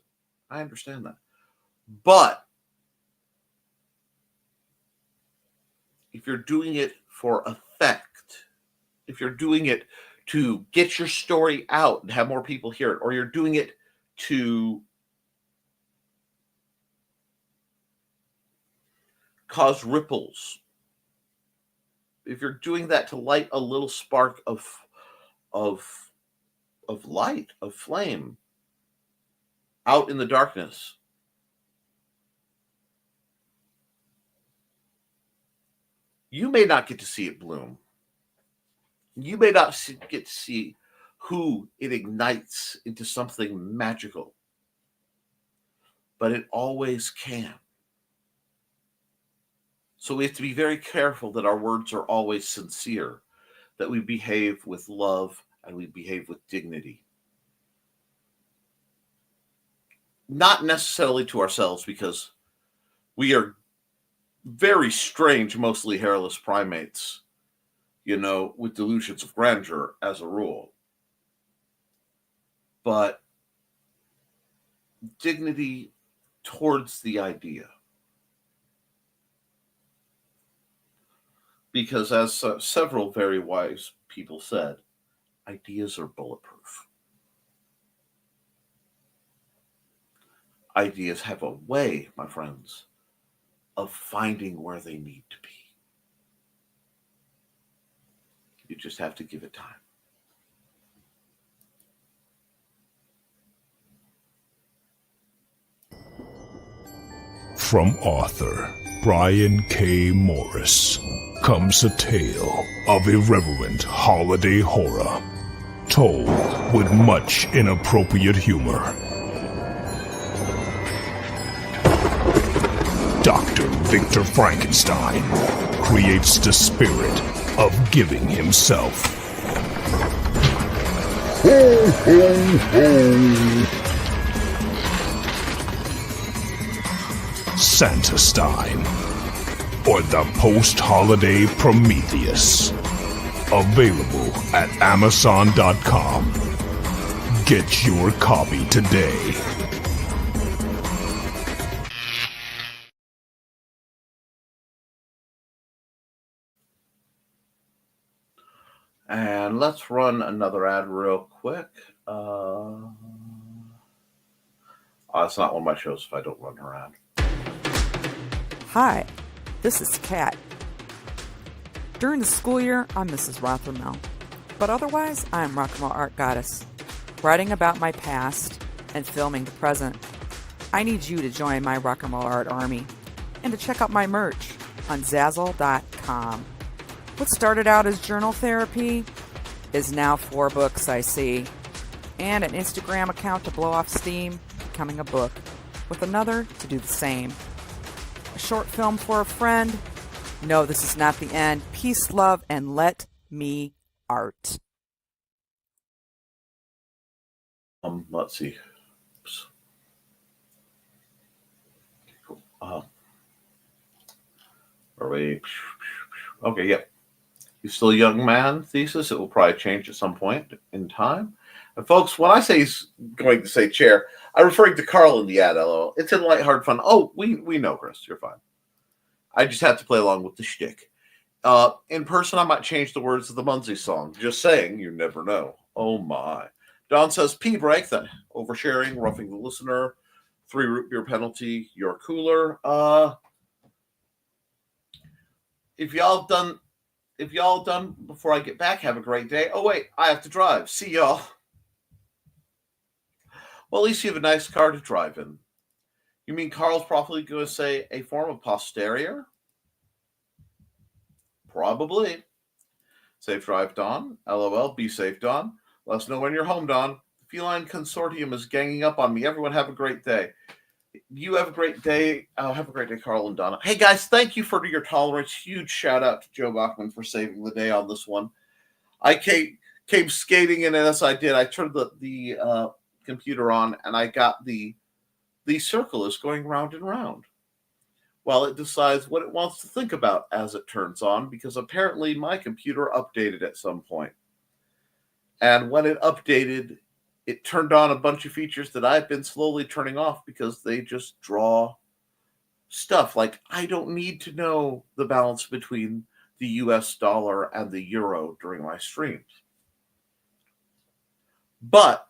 I understand that. But if you're doing it for effect, if you're doing it to get your story out and have more people hear it, or you're doing it to cause ripples, if you're doing that to light a little spark of light, of flame out in the darkness, you may not get to see it bloom. You may not get to see who it ignites into something magical, but it always can. So we have to be very careful that our words are always sincere, that we behave with love and we behave with dignity. Not necessarily to ourselves, because we are very strange, mostly hairless primates, with delusions of grandeur as a rule. But dignity towards the idea. Because as several very wise people said, ideas are bulletproof. Ideas have a way, my friends, of finding where they need to be. You just have to give it time. From author Brian K. Morris comes a tale of irreverent holiday horror, told with much inappropriate humor. Dr. Victor Frankenstein creates the spirit of giving himself. Ho, ho, ho! Santastein, or the post-holiday Prometheus. Available at Amazon.com. Get your copy today. And let's run another ad real quick. It's not one of my shows if I don't run her ad. Hi, this is Kat. During the school year, I'm Mrs. Rothermel, but otherwise, I'm Rock and Roll Art Goddess, writing about my past and filming the present. I need you to join my Rock and Roll Art army and to check out my merch on Zazzle.com. What started out as journal therapy is now 4 books, I see, and an Instagram account to blow off steam, becoming a book, with another to do the same. A short film for a friend. No, this is not the end. Peace, love, and let me art. Let's see. Oops. Cool. Are we? Okay, yep. He's still a young man thesis. It will probably change at some point in time. And folks, when I say he's going to say chair, I'm referring to Carl in the ad, LOL. It's in lighthearted fun. Oh, we know, Chris. You're fine. I just have to play along with the shtick. In person, I might change the words of the Munzie song. Just saying, you never know. Oh, my. Don says, P-break, that oversharing, roughing the listener, 3 root beer penalty, you're cooler. If y'all done before I get back, have a great day. Oh, wait, I have to drive. See y'all. Well, at least you have a nice car to drive in. You mean Carl's probably going to say a form of posterior? Probably. Safe drive, Don. LOL. Be safe, Don. Let us know when you're home, Don. The feline consortium is ganging up on me. Everyone have a great day. You have a great day. Have a great day, Carl and Donna. Hey, guys, thank you for your tolerance. Huge shout out to Joe Bachman for saving the day on this one. I came skating in, and as I did, I turned the computer on, and I got the circle is going round and round while it decides what it wants to think about as it turns on, because apparently my computer updated at some point. And when it updated, it turned on a bunch of features that I've been slowly turning off because they just draw stuff. Like, I don't need to know the balance between the US dollar and the euro during my streams. But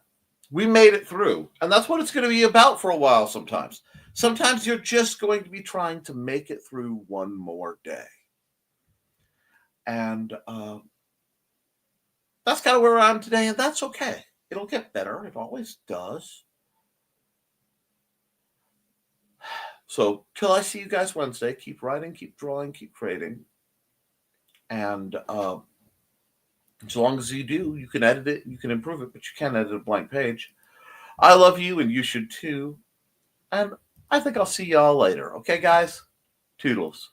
we made it through, and that's what it's going to be about for a while sometimes. Sometimes you're just going to be trying to make it through one more day. And that's kind of where I am today, and that's okay. It'll get better. It always does. So till I see you guys Wednesday, keep writing, keep drawing, keep creating. And as long as you do, you can edit it, you can improve it, but you can't edit a blank page. I love you, and you should too. And I think I'll see y'all later. Okay, guys? Toodles.